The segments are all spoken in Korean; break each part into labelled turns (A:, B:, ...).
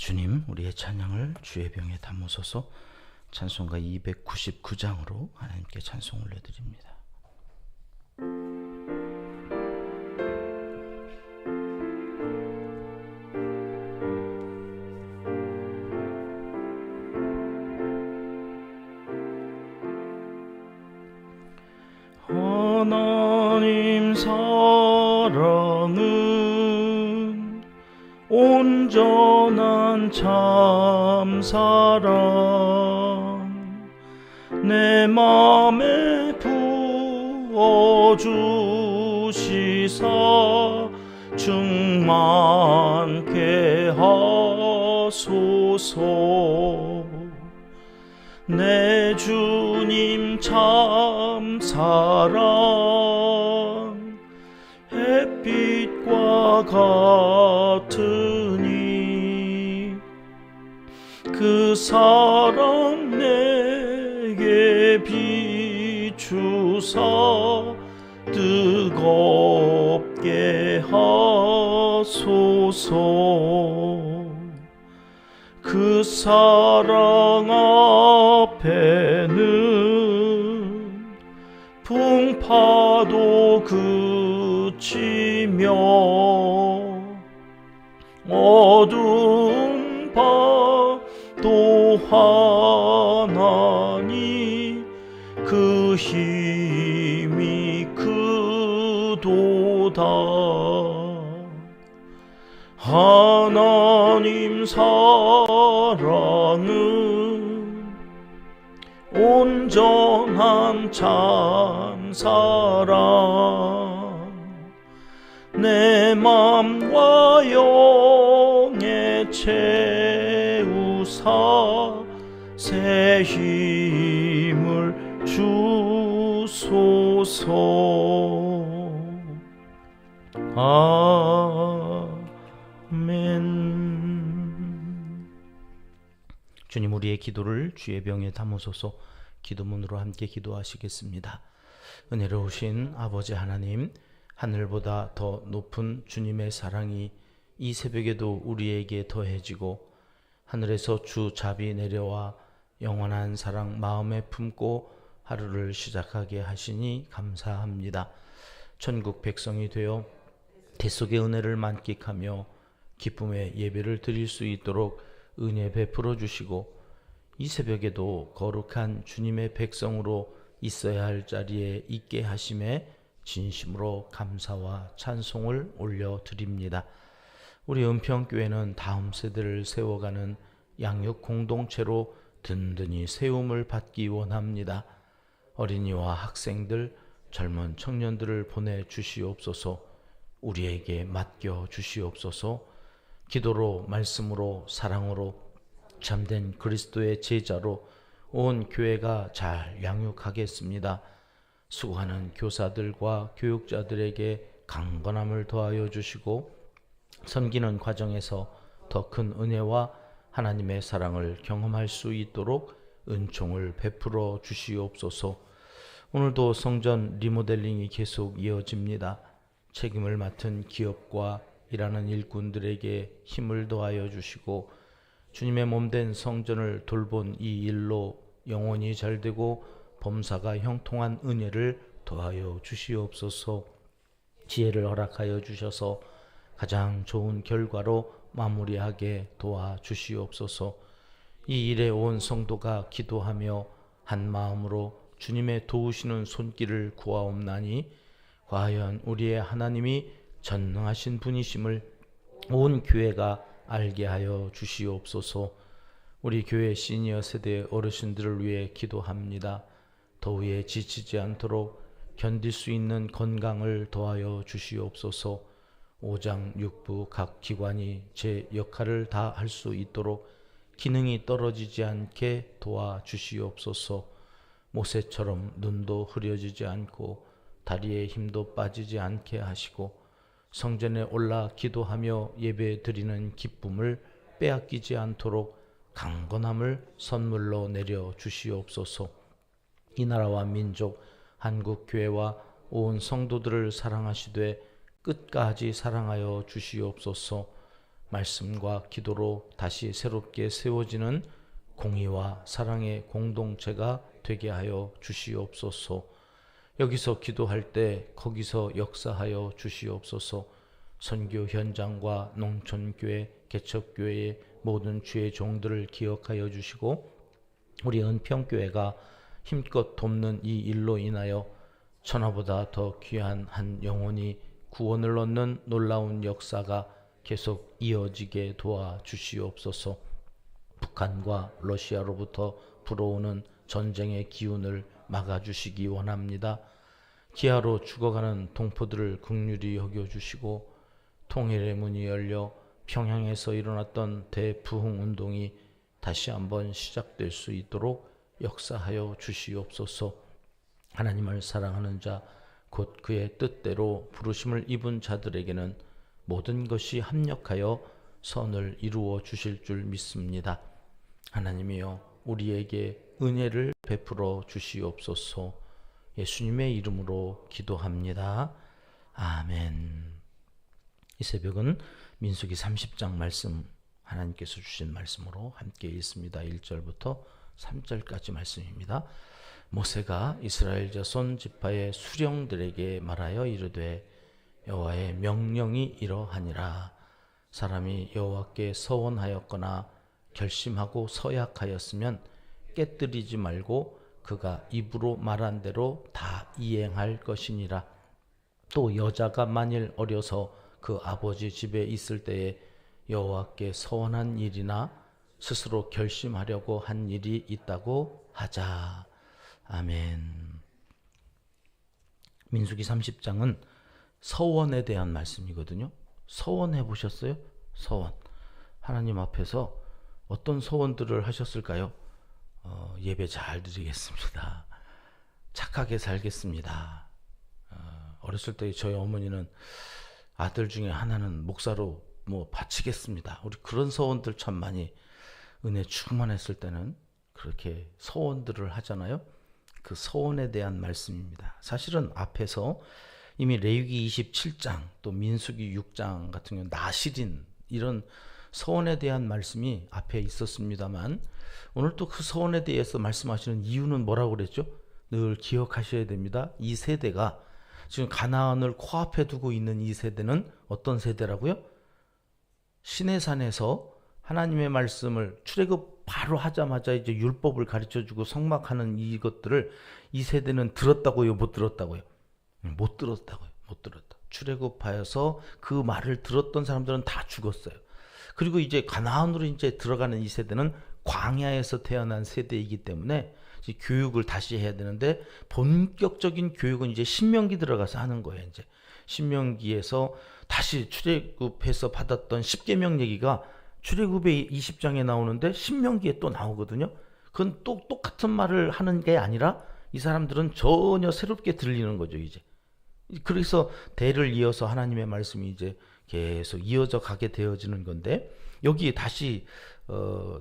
A: 주님, 우리의 찬양을 주의 병에 담으소서. 찬송가 299장으로 하나님께 찬송 올려드립니다. 하나님 사랑은 온전한 참사랑 내 맘에 부어주시사 충만케 하소서. 내 주님 참사랑 햇빛과 같으니 그 사랑 내게 비추사 뜨겁게 하소서. 그 사랑 앞에는 풍파도 그치며 어두운 밤도 하나니 그 힘이 크도다. 하나님 사랑은 온전한 참사랑 내 맘과 영에 채우사 새 힘을 주소서. 주님, 우리의 기도를 주의 병에 담으소서. 기도문으로 함께 기도하시겠습니다. 은혜로우신 아버지 하나님, 하늘보다 더 높은 주님의 사랑이 이 새벽에도 우리에게 더해지고 하늘에서 주 잡이 내려와 영원한 사랑 마음에 품고 하루를 시작하게 하시니 감사합니다. 천국 백성이 되어 대속의 은혜를 만끽하며 기쁨의 예배를 드릴 수 있도록 은혜 베풀어 주시고 이 새벽에도 거룩한 주님의 백성으로 있어야 할 자리에 있게 하심에 진심으로 감사와 찬송을 올려드립니다. 우리 은평교회는 다음 세대를 세워가는 양육 공동체로 든든히 세움을 받기 원합니다. 어린이와 학생들, 젊은 청년들을 보내주시옵소서. 우리에게 맡겨 주시옵소서. 기도로, 말씀으로, 사랑으로 참된 그리스도의 제자로 온 교회가 잘 양육하겠습니다. 수고하는 교사들과 교육자들에게 강건함을 더하여 주시고 섬기는 과정에서 더 큰 은혜와 하나님의 사랑을 경험할 수 있도록 은총을 베풀어 주시옵소서. 오늘도 성전 리모델링이 계속 이어집니다. 책임을 맡은 기업과 일하는 일꾼들에게 힘을 더하여 주시고 주님의 몸된 성전을 돌본 이 일로 영혼이 잘되고 범사가 형통한 은혜를 더하여 주시옵소서. 지혜를 허락하여 주셔서 가장 좋은 결과로 마무리하게 도와주시옵소서. 이 일에 온 성도가 기도하며 한 마음으로 주님의 도우시는 손길을 구하옵나니 과연 우리의 하나님이 전능하신 분이심을 온 교회가 알게 하여 주시옵소서. 우리 교회 시니어 세대 어르신들을 위해 기도합니다. 더위에 지치지 않도록 견딜 수 있는 건강을 더하여 주시옵소서. 오장육부 각 기관이 제 역할을 다 할 수 있도록 기능이 떨어지지 않게 도와주시옵소서. 모세처럼 눈도 흐려지지 않고 다리에 힘도 빠지지 않게 하시고 성전에 올라 기도하며 예배 드리는 기쁨을 빼앗기지 않도록 강건함을 선물로 내려 주시옵소서. 이 나라와 민족, 한국교회와 온 성도들을 사랑하시되 끝까지 사랑하여 주시옵소서. 말씀과 기도로 다시 새롭게 세워지는 공의와 사랑의 공동체가 되게 하여 주시옵소서. 여기서 기도할 때 거기서 역사하여 주시옵소서. 선교 현장과 농촌교회, 개척교회의 모든 주의 종들을 기억하여 주시고 우리 은평교회가 힘껏 돕는 이 일로 인하여 천하보다 더 귀한 한 영혼이 구원을 얻는 놀라운 역사가 계속 이어지게 도와주시옵소서. 북한과 러시아로부터 불어오는 전쟁의 기운을 막아주시기 원합니다. 기아로 죽어가는 동포들을 긍휼히 여겨주시고 통일의 문이 열려 평양에서 일어났던 대부흥운동이 다시 한번 시작될 수 있도록 역사하여 주시옵소서. 하나님을 사랑하는 자, 곧 그의 뜻대로 부르심을 입은 자들에게는 모든 것이 합력하여 선을 이루어 주실 줄 믿습니다. 하나님이여, 우리에게 은혜를 베풀어 주시옵소서. 예수님의 이름으로 기도합니다. 아멘. 이 새벽은 민수기 30장 말씀, 하나님께서 주신 말씀으로 함께 읽습니다. 1절부터 3절까지 말씀입니다. 모세가 이스라엘 자손 지파의 수령들에게 말하여 이르되 여호와의 명령이 이러하니라. 사람이 여호와께 서원하였거나 결심하고 서약하였으면 깨뜨리지 말고 그가 입으로 말한 대로 다 이행할 것이니라. 또 여자가 만일 어려서 그 아버지 집에 있을 때에 여호와께 서원한 일이나 스스로 결심하려고 한 일이 있다고 하자. 아멘. 민수기 30장은 서원에 대한 말씀이거든요. 서원해 보셨어요? 서원. 하나님 앞에서 어떤 서원들을 하셨을까요? 예배 잘 드리겠습니다. 착하게 살겠습니다. 어렸을 때 저희 어머니는 아들 중에 하나는 목사로 바치겠습니다. 우리 그런 서원들 참 많이 은혜 충만했을 때는 그렇게 서원들을 하잖아요. 그 서원에 대한 말씀입니다. 사실은 앞에서 이미 레위기 27장 또 민수기 6장 같은 경우 나실인 이런 서원에 대한 말씀이 앞에 있었습니다만 오늘 또 그 서원에 대해서 말씀하시는 이유는 뭐라고 그랬죠? 늘 기억하셔야 됩니다. 이 세대가 지금 가나안을 코앞에 두고 있는 이 세대는 어떤 세대라고요? 시내산에서 하나님의 말씀을 출애굽 바로 하자마자 이제 율법을 가르쳐주고 성막하는 이것들을 이 세대는 들었다고요? 못 들었다고요? 못 들었다고요. 못 들었다. 출애굽하여서 그 말을 들었던 사람들은 다 죽었어요. 그리고 이제 가나안으로 이제 들어가는 이 세대는 광야에서 태어난 세대이기 때문에 이제 교육을 다시 해야 되는데 본격적인 교육은 이제 신명기 들어가서 하는 거예요. 이제 신명기에서 다시 출애굽해서 받았던 십계명 얘기가 출애굽의 20장에 나오는데 신명기에 또 나오거든요. 그건 또 똑같은 말을 하는 게 아니라 이 사람들은 전혀 새롭게 들리는 거죠, 이제. 그래서 대를 이어서 하나님의 말씀이 이제 계속 이어져 가게 되어지는 건데 여기 다시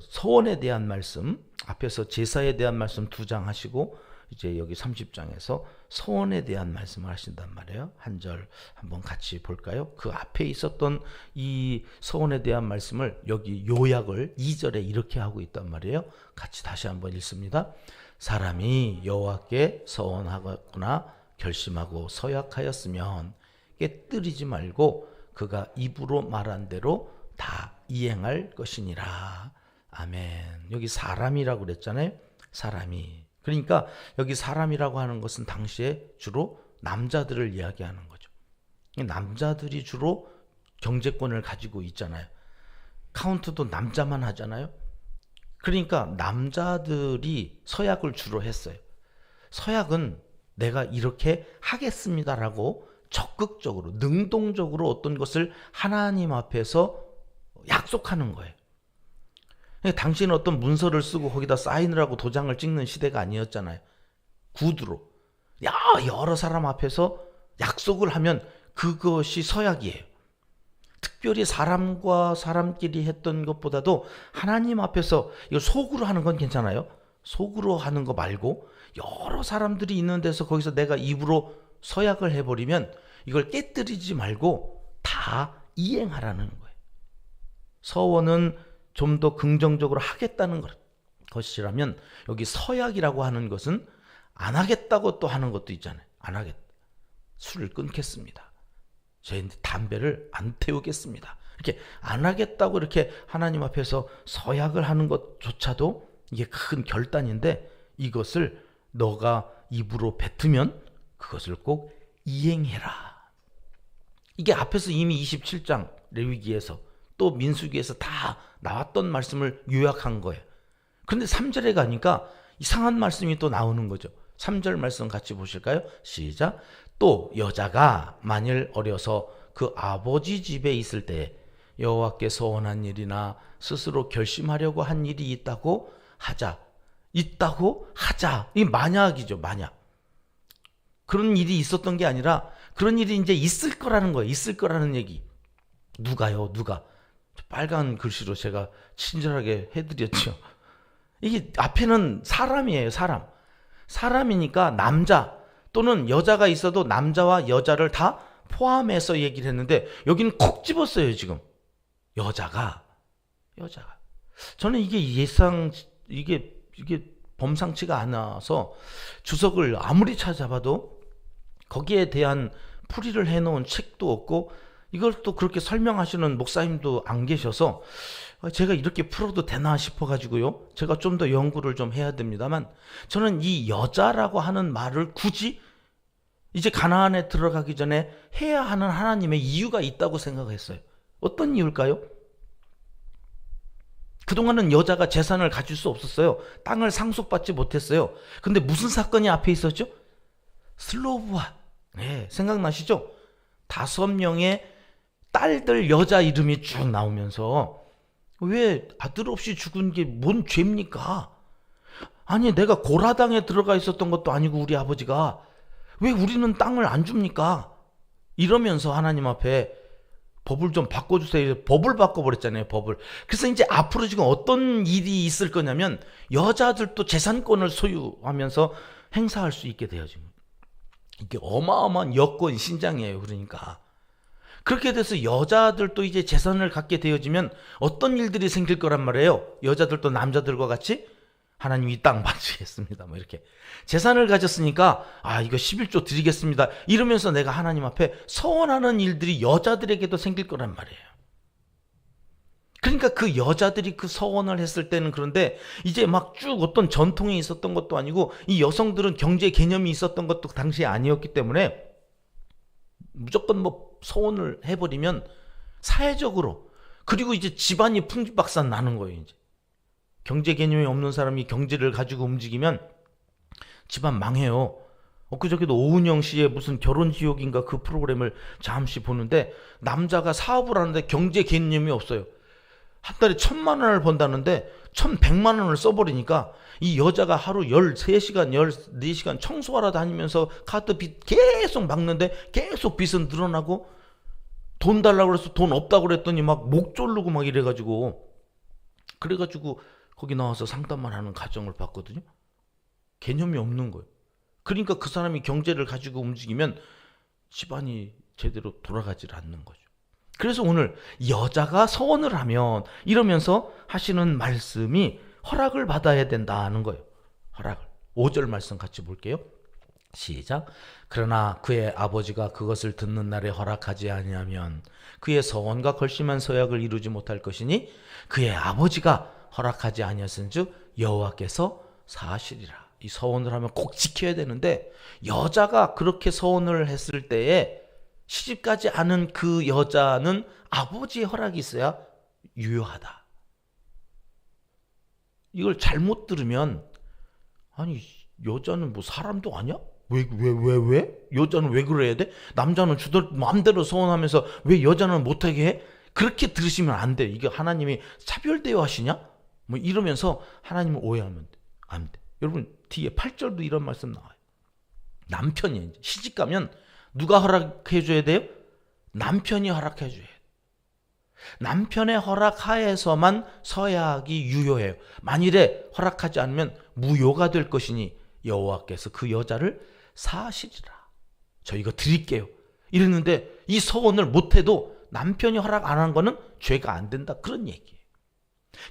A: 서원에 대한 말씀, 앞에서 제사에 대한 말씀 2장 하시고 이제 여기 30장에서 서원에 대한 말씀을 하신단 말이에요. 한 절 한번 같이 볼까요? 그 앞에 있었던 이 서원에 대한 말씀을 여기 요약을 2절에 이렇게 하고 있단 말이에요. 같이 다시 한번 읽습니다. 사람이 여호와께 서원하거나 결심하고 서약하였으면 깨뜨리지 말고 그가 입으로 말한 대로 다 이행할 것이니라. 아멘. 여기 사람이라고 그랬잖아요. 사람이. 그러니까 여기 사람이라고 하는 것은 당시에 주로 남자들을 이야기하는 거죠. 남자들이 주로 경제권을 가지고 있잖아요. 카운트도 남자만 하잖아요. 그러니까 남자들이 서약을 주로 했어요. 서약은 내가 이렇게 하겠습니다라고 적극적으로 능동적으로 어떤 것을 하나님 앞에서 약속하는 거예요. 당신은 어떤 문서를 쓰고 거기다 사인을 하고 도장을 찍는 시대가 아니었잖아요. 구두로 여러 사람 앞에서 약속을 하면 그것이 서약이에요. 특별히 사람과 사람끼리 했던 것보다도 하나님 앞에서 이거 속으로 하는 건 괜찮아요. 속으로 하는 거 말고 여러 사람들이 있는 데서 거기서 내가 입으로 서약을 해버리면 이걸 깨뜨리지 말고 다 이행하라는 거예요. 서원은 좀 더 긍정적으로 하겠다는 것이라면 여기 서약이라고 하는 것은 안 하겠다고 또 하는 것도 있잖아요. 안 하겠다. 술을 끊겠습니다. 제 담배를 안 태우겠습니다. 이렇게 안 하겠다고 이렇게 하나님 앞에서 서약을 하는 것조차도 이게 큰 결단인데 이것을 너가 입으로 뱉으면 그것을 꼭 이행해라. 이게 앞에서 이미 27장 레위기에서 또 민수기에서 다 나왔던 말씀을 요약한 거예요. 그런데 3절에 가니까 이상한 말씀이 또 나오는 거죠. 3절 말씀 같이 보실까요? 시작. 또 여자가 만일 어려서 그 아버지 집에 있을 때 여호와께 서원한 일이나 스스로 결심하려고 한 일이 있다고 하자. 이 만약이죠. 만약. 그런 일이 있었던 게 아니라 그런 일이 이제 있을 거라는 거예요. 있을 거라는 얘기. 누가요? 누가? 빨간 글씨로 제가 친절하게 해드렸죠. 이게 앞에는 사람이에요. 사람이니까 남자 또는 여자가 있어도 남자와 여자를 다 포함해서 얘기를 했는데 여기는 콕 집었어요. 지금 여자가 저는 이게 이게 범상치가 않아서 주석을 아무리 찾아봐도 거기에 대한 풀이를 해놓은 책도 없고 이걸 또 그렇게 설명하시는 목사님도 안 계셔서 제가 이렇게 풀어도 되나 싶어가지고요. 제가 좀 더 연구를 좀 해야 됩니다만 저는 이 여자라고 하는 말을 굳이 이제 가나안에 들어가기 전에 해야 하는 하나님의 이유가 있다고 생각했어요. 어떤 이유일까요? 그동안은 여자가 재산을 가질 수 없었어요. 땅을 상속받지 못했어요. 근데 무슨 사건이 앞에 있었죠? 슬로브와 생각나시죠? 5명의 딸들 여자 이름이 쭉 나오면서 왜 아들 없이 죽은 게 뭔 죄입니까? 아니 내가 고라당에 들어가 있었던 것도 아니고 우리 아버지가 왜 우리는 땅을 안 줍니까? 이러면서 하나님 앞에 법을 좀 바꿔주세요. 법을 바꿔버렸잖아요. 법을. 그래서 이제 앞으로 지금 어떤 일이 있을 거냐면 여자들도 재산권을 소유하면서 행사할 수 있게 돼요. 지금 이게 어마어마한 여권 신장이에요. 그러니까 그렇게 돼서 여자들도 이제 재산을 갖게 되어지면 어떤 일들이 생길 거란 말이에요. 여자들도 남자들과 같이 하나님 이 땅 바치겠습니다. 뭐 이렇게 재산을 가졌으니까 이거 11조 드리겠습니다. 이러면서 내가 하나님 앞에 서원하는 일들이 여자들에게도 생길 거란 말이에요. 그러니까 그 여자들이 그 서원을 했을 때는 그런데 이제 막 쭉 어떤 전통이 있었던 것도 아니고 이 여성들은 경제 개념이 있었던 것도 당시에 아니었기 때문에 무조건 뭐 서원을 해버리면 사회적으로 그리고 이제 집안이 풍비박산 나는 거예요. 이제 경제 개념이 없는 사람이 경제를 가지고 움직이면 집안 망해요. 엊그저께도 오은영 씨의 무슨 결혼지옥인가 그 프로그램을 잠시 보는데 남자가 사업을 하는데 경제 개념이 없어요. 한 달에 1,000만 원을 번다는데 1,100만 원을 써버리니까 이 여자가 하루 13시간, 14시간 청소하러 다니면서 카드 빚 계속 막는데 계속 빚은 늘어나고 돈 달라고 그래서 돈 없다고 그랬더니 막 목 졸르고 막 이래가지고 거기 나와서 상담만 하는 가정을 봤거든요. 개념이 없는 거예요. 그러니까 그 사람이 경제를 가지고 움직이면 집안이 제대로 돌아가질 않는 거죠. 그래서 오늘 여자가 서원을 하면 이러면서 하시는 말씀이 허락을 받아야 된다는 거예요. 허락을. 5절 말씀 같이 볼게요. 시작. 그러나 그의 아버지가 그것을 듣는 날에 허락하지 아니하면 그의 서원과 걸심한 서약을 이루지 못할 것이니 그의 아버지가 허락하지 아니하신즉 여호와께서 사하시리라. 이 서원을 하면 꼭 지켜야 되는데 여자가 그렇게 서원을 했을 때에 시집가지 않은 그 여자는 아버지의 허락이 있어야 유효하다. 이걸 잘못 들으면 아니 여자는 뭐 사람도 아니야? 왜? 여자는 왜 그래야 돼? 남자는 주들 마음대로 서원하면서 왜 여자는 못하게 해? 그렇게 들으시면 안 돼. 이게 하나님이 차별 대우하시냐? 뭐 이러면서 하나님을 오해하면 안 돼. 여러분 뒤에 8절도 이런 말씀 나와요. 남편이 시집가면 누가 허락해 줘야 돼요? 남편이 허락해 줘야 돼요. 남편의 허락하에서만 서약이 유효해요. 만일에 허락하지 않으면 무효가 될 것이니 여호와께서 그 여자를 사하시리라. 저 이거 드릴게요. 이랬는데 이 서원을 못해도 남편이 허락 안 한 거는 죄가 안 된다, 그런 얘기예요.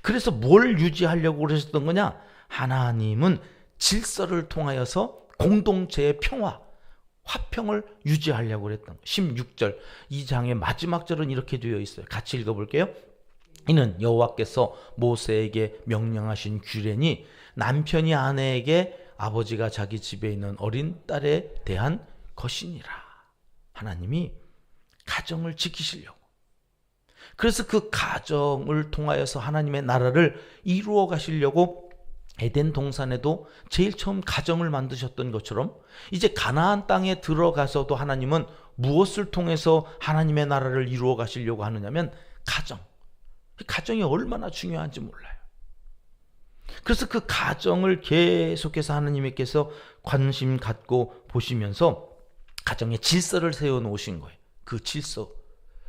A: 그래서 뭘 유지하려고 그러셨던 거냐? 하나님은 질서를 통하여서 공동체의 평화, 화평을 유지하려고 그랬던 거예요. 16절, 이 장의 마지막 절은 이렇게 되어 있어요. 같이 읽어볼게요. 이는 여호와께서 모세에게 명령하신 규례니 남편이 아내에게 아버지가 자기 집에 있는 어린 딸에 대한 것이니라. 하나님이 가정을 지키시려고, 그래서 그 가정을 통하여서 하나님의 나라를 이루어 가시려고 에덴 동산에도 제일 처음 가정을 만드셨던 것처럼 이제 가나안 땅에 들어가서도 하나님은 무엇을 통해서 하나님의 나라를 이루어 가시려고 하느냐면 가정이 얼마나 중요한지 몰라요. 그래서 그 가정을 계속해서 하나님께서 관심 갖고 보시면서 가정의 질서를 세워놓으신 거예요. 그 질서,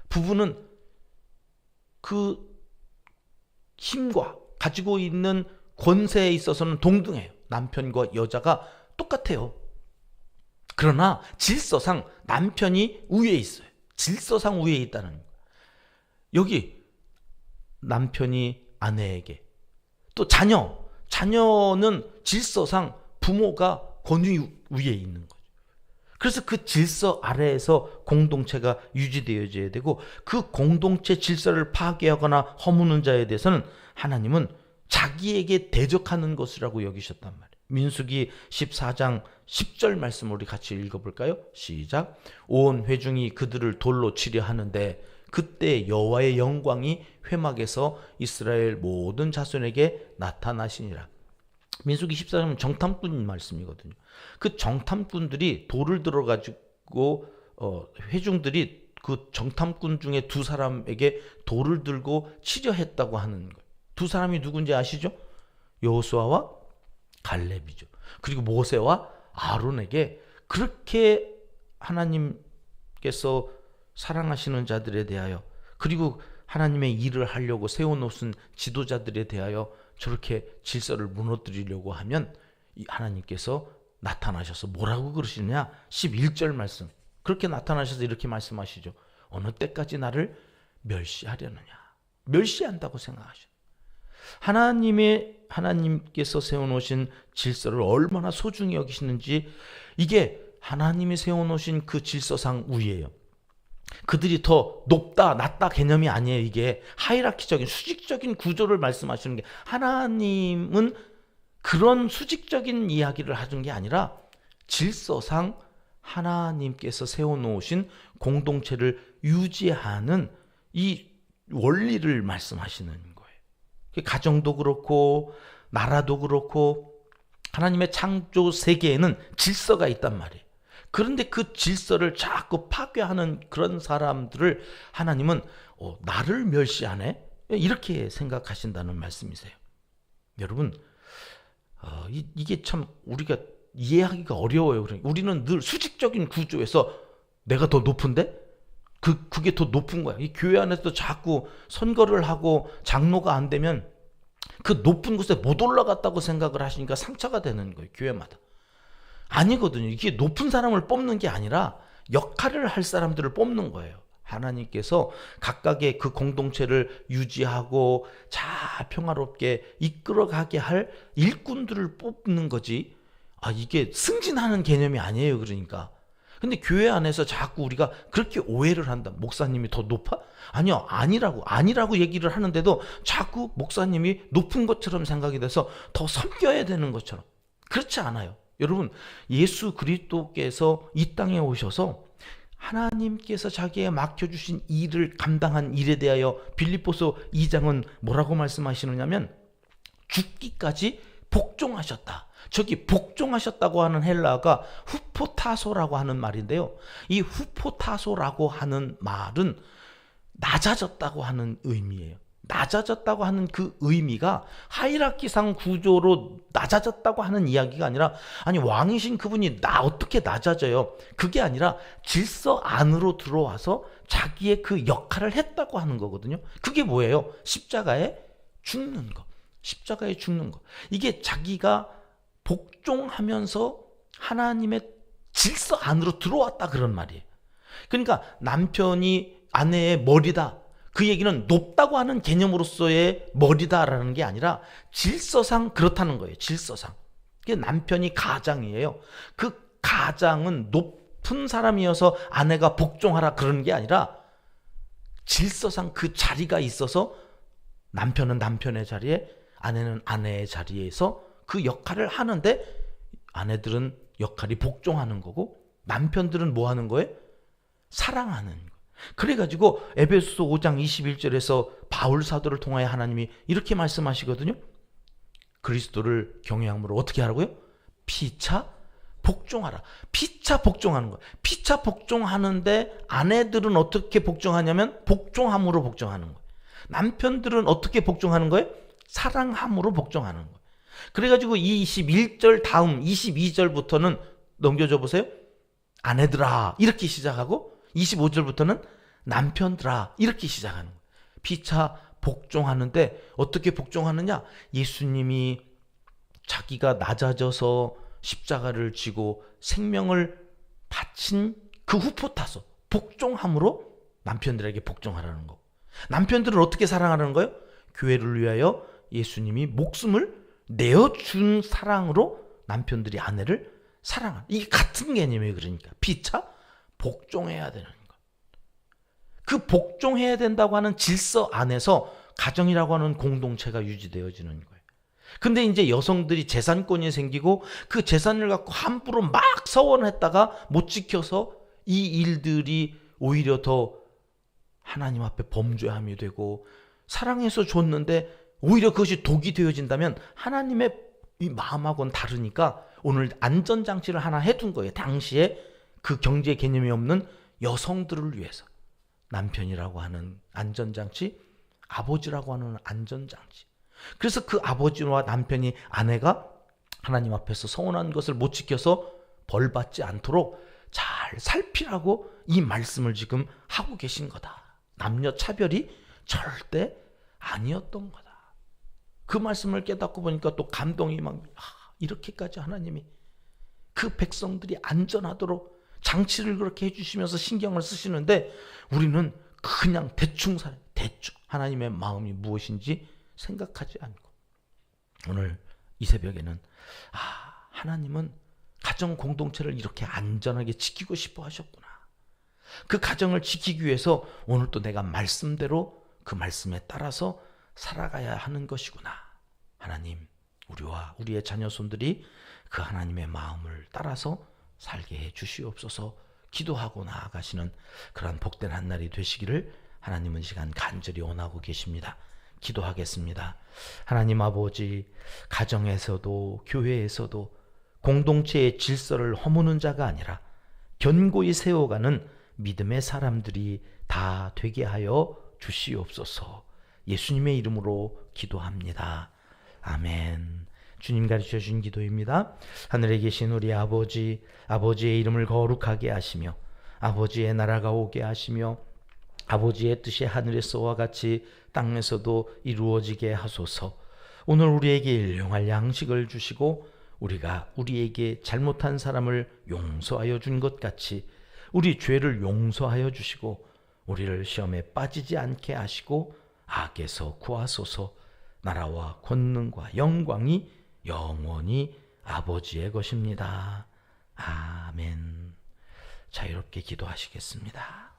A: 부부는 그 힘과 가지고 있는 권세에 있어서는 동등해요. 남편과 여자가 똑같아요. 그러나 질서상 남편이 위에 있어요. 질서상 위에 있다는 거예요. 여기 남편이 아내에게, 또 자녀는 질서상 부모가 권위 위에 있는 거죠. 그래서 그 질서 아래에서 공동체가 유지되어져야 되고, 그 공동체 질서를 파괴하거나 허무는 자에 대해서는 하나님은 자기에게 대적하는 것이라고 여기셨단 말이에요. 민수기 14장 10절 말씀을 우리 같이 읽어볼까요? 시작. 온 회중이 그들을 돌로 치려 하는데 그때 여호와의 영광이 회막에서 이스라엘 모든 자손에게 나타나시니라. 민수기 14장은 정탐꾼 말씀이거든요. 그 정탐꾼들이 돌을 들어가지고 회중들이 그 정탐꾼 중에 두 사람에게 돌을 들고 치려 했다고 하는 거예요. 두 사람이 누군지 아시죠? 여호수아와 갈렙이죠. 그리고 모세와 아론에게 그렇게 하나님께서 사랑하시는 자들에 대하여, 그리고 하나님의 일을 하려고 세워놓은 지도자들에 대하여 저렇게 질서를 무너뜨리려고 하면 하나님께서 나타나셔서 뭐라고 그러시느냐? 11절 말씀, 그렇게 나타나셔서 이렇게 말씀하시죠. 어느 때까지 나를 멸시하려느냐? 멸시한다고 생각하셔. 하나님께서 세워놓으신 질서를 얼마나 소중히 여기시는지, 이게 하나님이 세워놓으신 그 질서상 위에요. 그들이 더 높다 낮다 개념이 아니에요. 이게 하이라키적인 수직적인 구조를 말씀하시는 게, 하나님은 그런 수직적인 이야기를 하는 게 아니라 질서상 하나님께서 세워놓으신 공동체를 유지하는 이 원리를 말씀하시는 거예요. 가정도 그렇고 나라도 그렇고 하나님의 창조 세계에는 질서가 있단 말이에요. 그런데 그 질서를 자꾸 파괴하는 그런 사람들을 하나님은 나를 멸시하네? 이렇게 생각하신다는 말씀이세요. 여러분, 이게 참 우리가 이해하기가 어려워요. 우리는 늘 수직적인 구조에서 내가 더 높은데? 그게 더 높은 거야. 이 교회 안에서도 자꾸 선거를 하고 장로가 안 되면 그 높은 곳에 못 올라갔다고 생각을 하시니까 상처가 되는 거예요. 교회마다. 아니거든요. 이게 높은 사람을 뽑는 게 아니라 역할을 할 사람들을 뽑는 거예요. 하나님께서 각각의 그 공동체를 유지하고 잘 평화롭게 이끌어가게 할 일꾼들을 뽑는 거지, 이게 승진하는 개념이 아니에요. 그러니까. 근데 교회 안에서 자꾸 우리가 그렇게 오해를 한다. 목사님이 더 높아? 아니요, 아니라고 얘기를 하는데도 자꾸 목사님이 높은 것처럼 생각이 돼서 더 섬겨야 되는 것처럼. 그렇지 않아요. 여러분, 예수 그리스도께서 이 땅에 오셔서 하나님께서 자기의 맡겨주신 일을 감당한 일에 대하여 빌립보서 2장은 뭐라고 말씀하시느냐면 죽기까지 복종하셨다. 저기 복종하셨다고 하는 헬라어가 후포타소라고 하는 말인데요. 이 후포타소라고 하는 말은 낮아졌다고 하는 의미예요. 낮아졌다고 하는 그 의미가 하이라키상 구조로 낮아졌다고 하는 이야기가 아니라, 아니 왕이신 그분이 어떻게 낮아져요? 그게 아니라 질서 안으로 들어와서 자기의 그 역할을 했다고 하는 거거든요. 그게 뭐예요? 십자가에 죽는 거. 십자가에 죽는 거. 이게 자기가 복종하면서 하나님의 질서 안으로 들어왔다 그런 말이에요. 그러니까 남편이 아내의 머리다. 그 얘기는 높다고 하는 개념으로서의 머리다라는 게 아니라 질서상 그렇다는 거예요. 질서상. 그게 남편이 가장이에요. 그 가장은 높은 사람이어서 아내가 복종하라 그러는 게 아니라 질서상 그 자리가 있어서 남편은 남편의 자리에, 아내는 아내의 자리에서 그 역할을 하는데, 아내들은 역할이 복종하는 거고 남편들은 뭐 하는 거예요? 사랑하는 거예요. 그래가지고 에베소서 5장 21절에서 바울 사도를 통하여 하나님이 이렇게 말씀하시거든요. 그리스도를 경외함으로 어떻게 하라고요? 피차 복종하라. 피차 복종하는 거예요. 피차 복종하는데 아내들은 어떻게 복종하냐면 복종함으로 복종하는 거예요. 남편들은 어떻게 복종하는 거예요? 사랑함으로 복종하는 거예요. 그래가지고 21절 다음 22절부터는 넘겨줘 보세요. 아내들아 이렇게 시작하고 25절부터는 남편들아 이렇게 시작하는 거예요. 피차 복종하는데 어떻게 복종하느냐? 예수님이 자기가 낮아져서 십자가를 지고 생명을 바친 그 후포타서 복종함으로 남편들에게 복종하라는 거. 남편들은 어떻게 사랑하라는 거예요? 교회를 위하여 예수님이 목숨을 내어준 사랑으로 남편들이 아내를 사랑하는, 이게 같은 개념이에요. 그러니까 피차 복종해야 되는 거. 그 복종해야 된다고 하는 질서 안에서 가정이라고 하는 공동체가 유지되어지는 거예요. 근데 이제 여성들이 재산권이 생기고 그 재산을 갖고 함부로 막 서원했다가 못 지켜서 이 일들이 오히려 더 하나님 앞에 범죄함이 되고, 사랑해서 줬는데 오히려 그것이 독이 되어진다면 하나님의 이 마음하고는 다르니까 오늘 안전장치를 하나 해둔 거예요. 당시에 그 경제 개념이 없는 여성들을 위해서 남편이라고 하는 안전장치, 아버지라고 하는 안전장치. 그래서 그 아버지와 남편이, 아내가 하나님 앞에서 서운한 것을 못 지켜서 벌받지 않도록 잘 살피라고 이 말씀을 지금 하고 계신 거다. 남녀 차별이 절대 아니었던 거다. 그 말씀을 깨닫고 보니까 또 감동이 막, 이렇게까지 하나님이 그 백성들이 안전하도록 장치를 그렇게 해주시면서 신경을 쓰시는데 우리는 그냥 대충 하나님의 마음이 무엇인지 생각하지 않고, 오늘 이 새벽에는 하나님은 가정 공동체를 이렇게 안전하게 지키고 싶어 하셨구나. 그 가정을 지키기 위해서 오늘 또 내가 말씀대로 그 말씀에 따라서 살아가야 하는 것이구나. 하나님, 우리와 우리의 자녀손들이 그 하나님의 마음을 따라서 살게 해 주시옵소서. 기도하고 나아가시는 그런 복된 한 날이 되시기를 하나님은 시간 간절히 원하고 계십니다. 기도하겠습니다. 하나님 아버지, 가정에서도 교회에서도 공동체의 질서를 허무는 자가 아니라 견고히 세워가는 믿음의 사람들이 다 되게 하여 주시옵소서. 예수님의 이름으로 기도합니다. 아멘. 주님 가르쳐 주신 기도입니다. 하늘에 계신 우리 아버지, 아버지의 이름을 거룩하게 하시며 아버지의 나라가 오게 하시며 아버지의 뜻이 하늘에서와 같이 땅에서도 이루어지게 하소서. 오늘 우리에게 일용할 양식을 주시고 우리가 우리에게 잘못한 사람을 용서하여 준 것 같이 우리 죄를 용서하여 주시고 우리를 시험에 빠지지 않게 하시고 악에서 구하소서. 나라와 권능과 영광이 영원히 아버지의 것입니다. 아멘. 자유롭게 기도하시겠습니다.